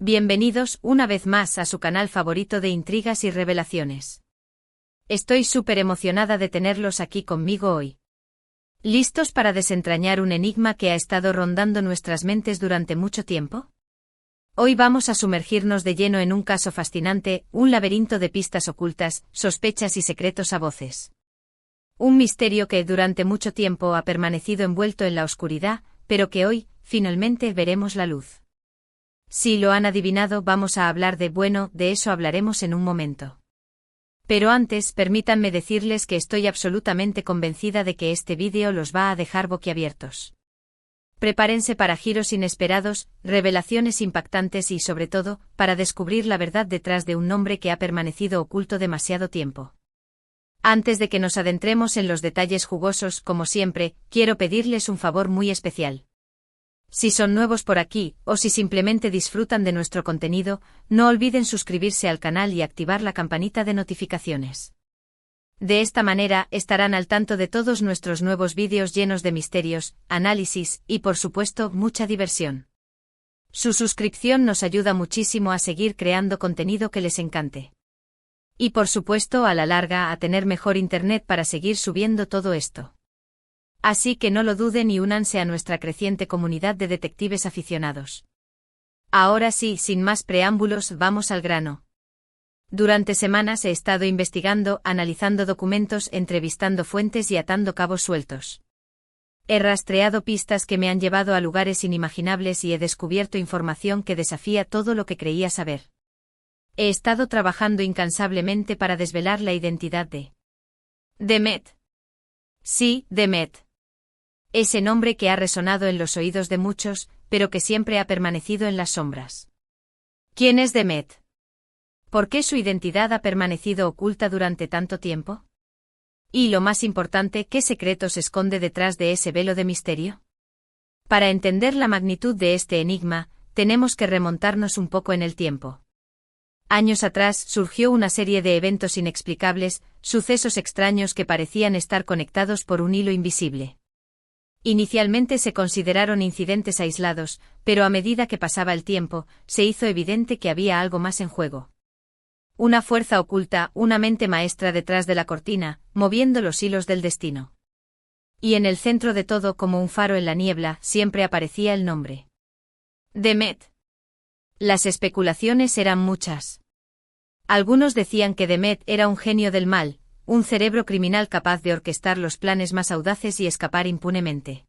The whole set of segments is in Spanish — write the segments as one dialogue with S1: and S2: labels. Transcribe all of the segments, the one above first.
S1: Bienvenidos una vez más a su canal favorito de intrigas y revelaciones. Estoy súper emocionada de tenerlos aquí conmigo hoy. ¿Listos para desentrañar un enigma que ha estado rondando nuestras mentes durante mucho tiempo? Hoy vamos a sumergirnos de lleno en un caso fascinante, un laberinto de pistas ocultas, sospechas y secretos a voces. Un misterio que durante mucho tiempo ha permanecido envuelto en la oscuridad, pero que hoy, finalmente veremos la luz. Si lo han adivinado, vamos a hablar de eso hablaremos en un momento. Pero antes, permítanme decirles que estoy absolutamente convencida de que este vídeo los va a dejar boquiabiertos. Prepárense para giros inesperados, revelaciones impactantes y, sobre todo, para descubrir la verdad detrás de un nombre que ha permanecido oculto demasiado tiempo. Antes de que nos adentremos en los detalles jugosos, como siempre, quiero pedirles un favor muy especial. Si son nuevos por aquí, o si simplemente disfrutan de nuestro contenido, no olviden suscribirse al canal y activar la campanita de notificaciones. De esta manera, estarán al tanto de todos nuestros nuevos vídeos llenos de misterios, análisis, y por supuesto, mucha diversión. Su suscripción nos ayuda muchísimo a seguir creando contenido que les encante. Y por supuesto, a la larga, a tener mejor internet para seguir subiendo todo esto. Así que no lo duden y únanse a nuestra creciente comunidad de detectives aficionados. Ahora sí, sin más preámbulos, vamos al grano. Durante semanas he estado investigando, analizando documentos, entrevistando fuentes y atando cabos sueltos. He rastreado pistas que me han llevado a lugares inimaginables y he descubierto información que desafía todo lo que creía saber. He estado trabajando incansablemente para desvelar la identidad de Demet. Sí, Demet. Ese nombre que ha resonado en los oídos de muchos, pero que siempre ha permanecido en las sombras. ¿Quién es Demet? ¿Por qué su identidad ha permanecido oculta durante tanto tiempo? Y lo más importante, ¿qué secreto se esconde detrás de ese velo de misterio? Para entender la magnitud de este enigma, tenemos que remontarnos un poco en el tiempo. Años atrás surgió una serie de eventos inexplicables, sucesos extraños que parecían estar conectados por un hilo invisible. Inicialmente se consideraron incidentes aislados, pero a medida que pasaba el tiempo, se hizo evidente que había algo más en juego. Una fuerza oculta, una mente maestra detrás de la cortina, moviendo los hilos del destino. Y en el centro de todo, como un faro en la niebla, siempre aparecía el nombre. Demet. Las especulaciones eran muchas. Algunos decían que Demet era un genio del mal, un cerebro criminal capaz de orquestar los planes más audaces y escapar impunemente.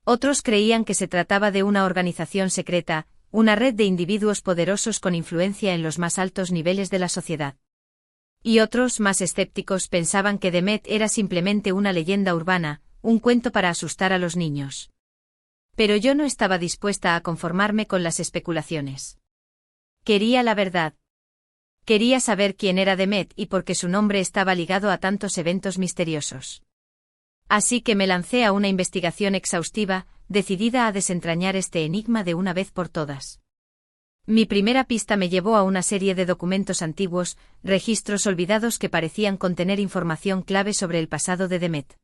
S1: Otros creían que se trataba de una organización secreta, una red de individuos poderosos con influencia en los más altos niveles de la sociedad. Y otros, más escépticos, pensaban que Demet era simplemente una leyenda urbana, un cuento para asustar a los niños. Pero yo no estaba dispuesta a conformarme con las especulaciones. Quería la verdad. Quería saber quién era Demet y por qué su nombre estaba ligado a tantos eventos misteriosos. Así que me lancé a una investigación exhaustiva, decidida a desentrañar este enigma de una vez por todas. Mi primera pista me llevó a una serie de documentos antiguos, registros olvidados que parecían contener información clave sobre el pasado de Demet.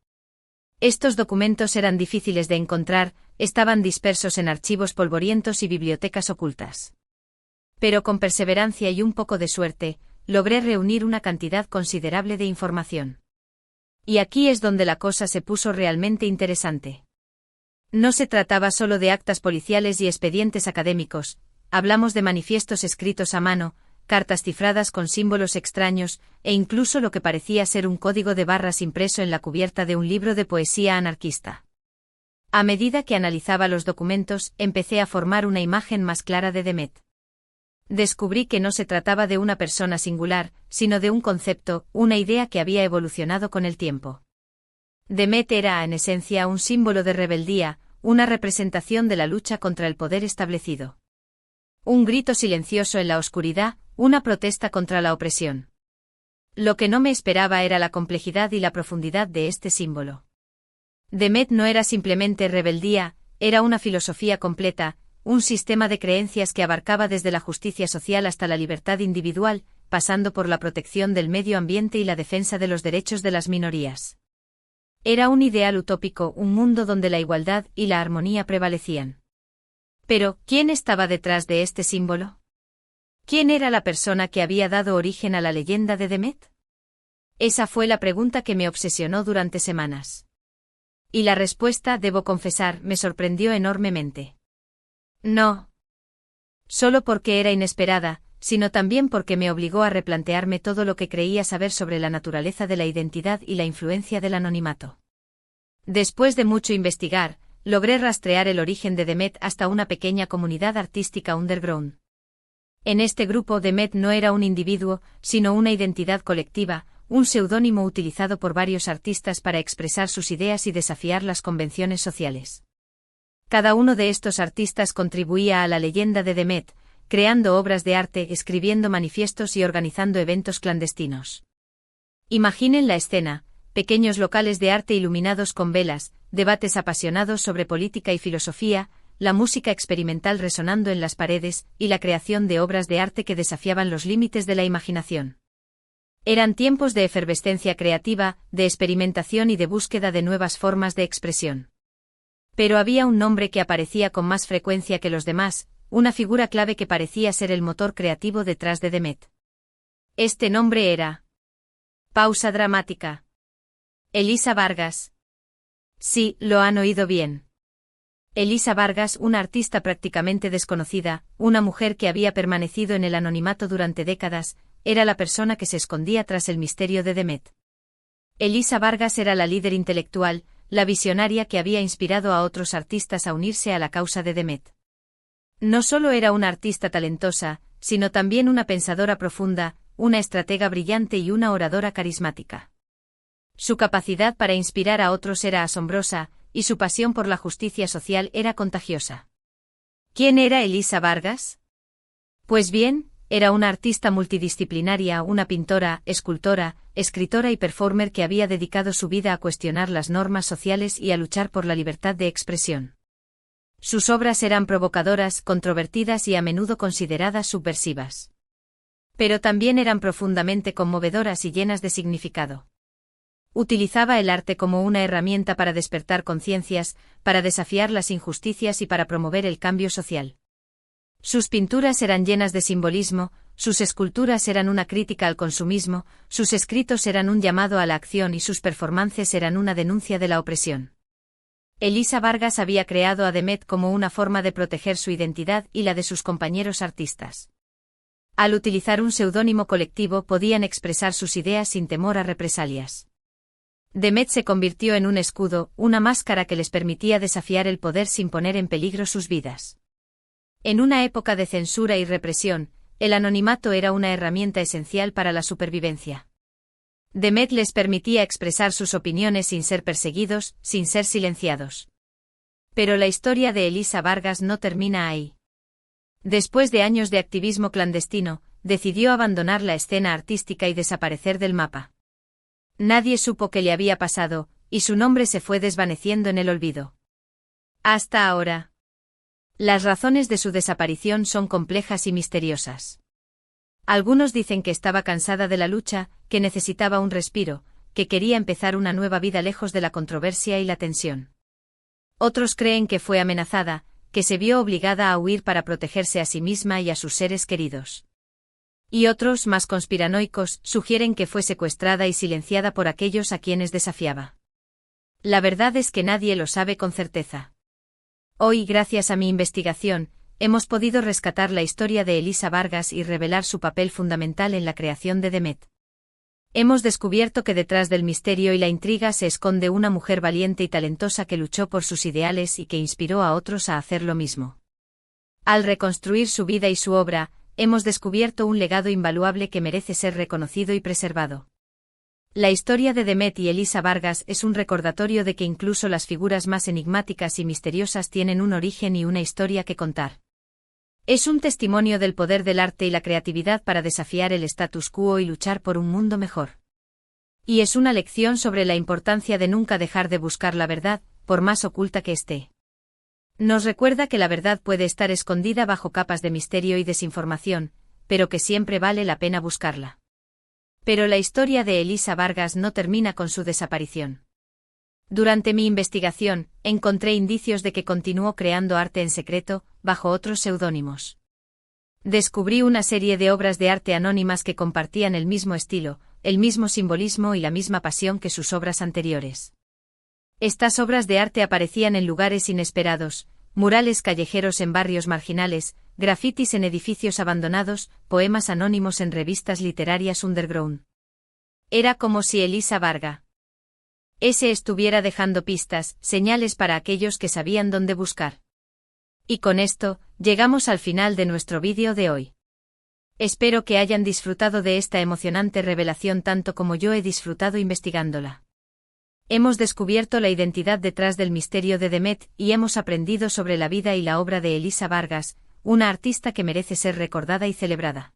S1: Estos documentos eran difíciles de encontrar, estaban dispersos en archivos polvorientos y bibliotecas ocultas. Pero con perseverancia y un poco de suerte, logré reunir una cantidad considerable de información. Y aquí es donde la cosa se puso realmente interesante. No se trataba solo de actas policiales y expedientes académicos, hablamos de manifiestos escritos a mano, cartas cifradas con símbolos extraños, e incluso lo que parecía ser un código de barras impreso en la cubierta de un libro de poesía anarquista. A medida que analizaba los documentos, empecé a formar una imagen más clara de Demet. Descubrí que no se trataba de una persona singular, sino de un concepto, una idea que había evolucionado con el tiempo. Demet era, en esencia, un símbolo de rebeldía, una representación de la lucha contra el poder establecido. Un grito silencioso en la oscuridad, una protesta contra la opresión. Lo que no me esperaba era la complejidad y la profundidad de este símbolo. Demet no era simplemente rebeldía, era una filosofía completa, un sistema de creencias que abarcaba desde la justicia social hasta la libertad individual, pasando por la protección del medio ambiente y la defensa de los derechos de las minorías. Era un ideal utópico, un mundo donde la igualdad y la armonía prevalecían. Pero, ¿quién estaba detrás de este símbolo? ¿Quién era la persona que había dado origen a la leyenda de Demet? Esa fue la pregunta que me obsesionó durante semanas. Y la respuesta, debo confesar, me sorprendió enormemente. No. Solo porque era inesperada, sino también porque me obligó a replantearme todo lo que creía saber sobre la naturaleza de la identidad y la influencia del anonimato. Después de mucho investigar, logré rastrear el origen de Demet hasta una pequeña comunidad artística underground. En este grupo Demet no era un individuo, sino una identidad colectiva, un seudónimo utilizado por varios artistas para expresar sus ideas y desafiar las convenciones sociales. Cada uno de estos artistas contribuía a la leyenda de Demet, creando obras de arte, escribiendo manifiestos y organizando eventos clandestinos. Imaginen la escena: pequeños locales de arte iluminados con velas, debates apasionados sobre política y filosofía, la música experimental resonando en las paredes, y la creación de obras de arte que desafiaban los límites de la imaginación. Eran tiempos de efervescencia creativa, de experimentación y de búsqueda de nuevas formas de expresión. Pero había un nombre que aparecía con más frecuencia que los demás, una figura clave que parecía ser el motor creativo detrás de Demet. Este nombre era... Pausa dramática. Elisa Vargas. Sí, lo han oído bien. Elisa Vargas, una artista prácticamente desconocida, una mujer que había permanecido en el anonimato durante décadas, era la persona que se escondía tras el misterio de Demet. Elisa Vargas era la líder intelectual, la visionaria que había inspirado a otros artistas a unirse a la causa de Demet. No solo era una artista talentosa, sino también una pensadora profunda, una estratega brillante y una oradora carismática. Su capacidad para inspirar a otros era asombrosa, y su pasión por la justicia social era contagiosa. ¿Quién era Elisa Vargas? Pues bien, era una artista multidisciplinaria, una pintora, escultora, escritora y performer que había dedicado su vida a cuestionar las normas sociales y a luchar por la libertad de expresión. Sus obras eran provocadoras, controvertidas y a menudo consideradas subversivas. Pero también eran profundamente conmovedoras y llenas de significado. Utilizaba el arte como una herramienta para despertar conciencias, para desafiar las injusticias y para promover el cambio social. Sus pinturas eran llenas de simbolismo, sus esculturas eran una crítica al consumismo, sus escritos eran un llamado a la acción y sus performances eran una denuncia de la opresión. Elisa Vargas había creado a Demet como una forma de proteger su identidad y la de sus compañeros artistas. Al utilizar un seudónimo colectivo podían expresar sus ideas sin temor a represalias. Demet se convirtió en un escudo, una máscara que les permitía desafiar el poder sin poner en peligro sus vidas. En una época de censura y represión, el anonimato era una herramienta esencial para la supervivencia. Demet les permitía expresar sus opiniones sin ser perseguidos, sin ser silenciados. Pero la historia de Elisa Vargas no termina ahí. Después de años de activismo clandestino, decidió abandonar la escena artística y desaparecer del mapa. Nadie supo qué le había pasado, y su nombre se fue desvaneciendo en el olvido. Hasta ahora. Las razones de su desaparición son complejas y misteriosas. Algunos dicen que estaba cansada de la lucha, que necesitaba un respiro, que quería empezar una nueva vida lejos de la controversia y la tensión. Otros creen que fue amenazada, que se vio obligada a huir para protegerse a sí misma y a sus seres queridos. Y otros, más conspiranoicos, sugieren que fue secuestrada y silenciada por aquellos a quienes desafiaba. La verdad es que nadie lo sabe con certeza. Hoy, gracias a mi investigación, hemos podido rescatar la historia de Elisa Vargas y revelar su papel fundamental en la creación de Demet. Hemos descubierto que detrás del misterio y la intriga se esconde una mujer valiente y talentosa que luchó por sus ideales y que inspiró a otros a hacer lo mismo. Al reconstruir su vida y su obra, hemos descubierto un legado invaluable que merece ser reconocido y preservado. La historia de Demet y Elisa Vargas es un recordatorio de que incluso las figuras más enigmáticas y misteriosas tienen un origen y una historia que contar. Es un testimonio del poder del arte y la creatividad para desafiar el status quo y luchar por un mundo mejor. Y es una lección sobre la importancia de nunca dejar de buscar la verdad, por más oculta que esté. Nos recuerda que la verdad puede estar escondida bajo capas de misterio y desinformación, pero que siempre vale la pena buscarla. Pero la historia de Elisa Vargas no termina con su desaparición. Durante mi investigación, encontré indicios de que continuó creando arte en secreto, bajo otros seudónimos. Descubrí una serie de obras de arte anónimas que compartían el mismo estilo, el mismo simbolismo y la misma pasión que sus obras anteriores. Estas obras de arte aparecían en lugares inesperados, murales callejeros en barrios marginales, grafitis en edificios abandonados, poemas anónimos en revistas literarias underground. Era como si Elisa Varga S. estuviera dejando pistas, señales para aquellos que sabían dónde buscar. Y con esto, llegamos al final de nuestro vídeo de hoy. Espero que hayan disfrutado de esta emocionante revelación tanto como yo he disfrutado investigándola. Hemos descubierto la identidad detrás del misterio de Demet y hemos aprendido sobre la vida y la obra de Elisa Vargas, una artista que merece ser recordada y celebrada.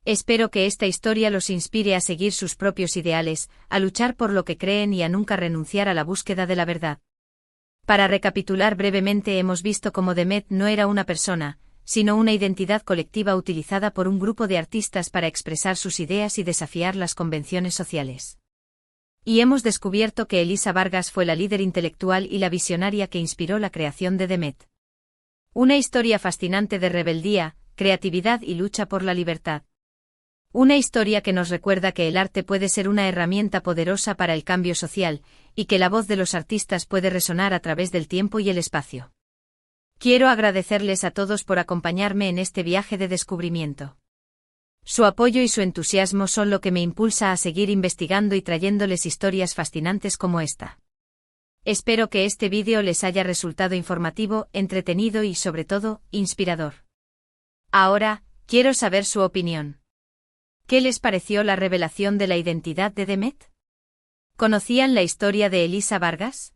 S1: Espero que esta historia los inspire a seguir sus propios ideales, a luchar por lo que creen y a nunca renunciar a la búsqueda de la verdad. Para recapitular brevemente, hemos visto cómo Demet no era una persona, sino una identidad colectiva utilizada por un grupo de artistas para expresar sus ideas y desafiar las convenciones sociales. Y hemos descubierto que Elisa Vargas fue la líder intelectual y la visionaria que inspiró la creación de Demet. Una historia fascinante de rebeldía, creatividad y lucha por la libertad. Una historia que nos recuerda que el arte puede ser una herramienta poderosa para el cambio social, y que la voz de los artistas puede resonar a través del tiempo y el espacio. Quiero agradecerles a todos por acompañarme en este viaje de descubrimiento. Su apoyo y su entusiasmo son lo que me impulsa a seguir investigando y trayéndoles historias fascinantes como esta. Espero que este vídeo les haya resultado informativo, entretenido y sobre todo, inspirador. Ahora, quiero saber su opinión. ¿Qué les pareció la revelación de la identidad de Demet? ¿Conocían la historia de Elisa Vargas?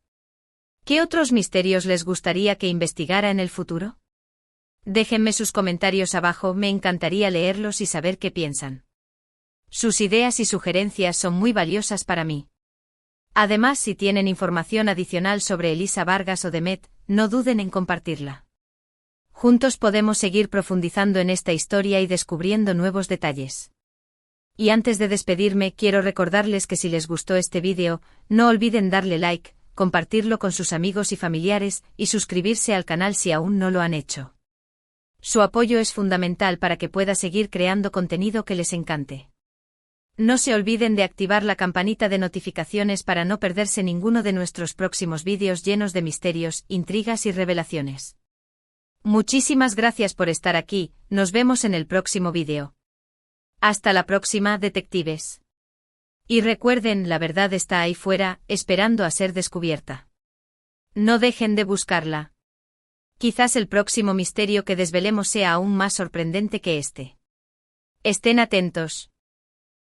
S1: ¿Qué otros misterios les gustaría que investigara en el futuro? Déjenme sus comentarios abajo, me encantaría leerlos y saber qué piensan. Sus ideas y sugerencias son muy valiosas para mí. Además, si tienen información adicional sobre Elisa Vargas o Demet, no duden en compartirla. Juntos podemos seguir profundizando en esta historia y descubriendo nuevos detalles. Y antes de despedirme, quiero recordarles que si les gustó este vídeo, no olviden darle like, compartirlo con sus amigos y familiares, y suscribirse al canal si aún no lo han hecho. Su apoyo es fundamental para que pueda seguir creando contenido que les encante. No se olviden de activar la campanita de notificaciones para no perderse ninguno de nuestros próximos vídeos llenos de misterios, intrigas y revelaciones. Muchísimas gracias por estar aquí, nos vemos en el próximo vídeo. Hasta la próxima, detectives. Y recuerden, la verdad está ahí fuera, esperando a ser descubierta. No dejen de buscarla. Quizás el próximo misterio que desvelemos sea aún más sorprendente que este. Estén atentos.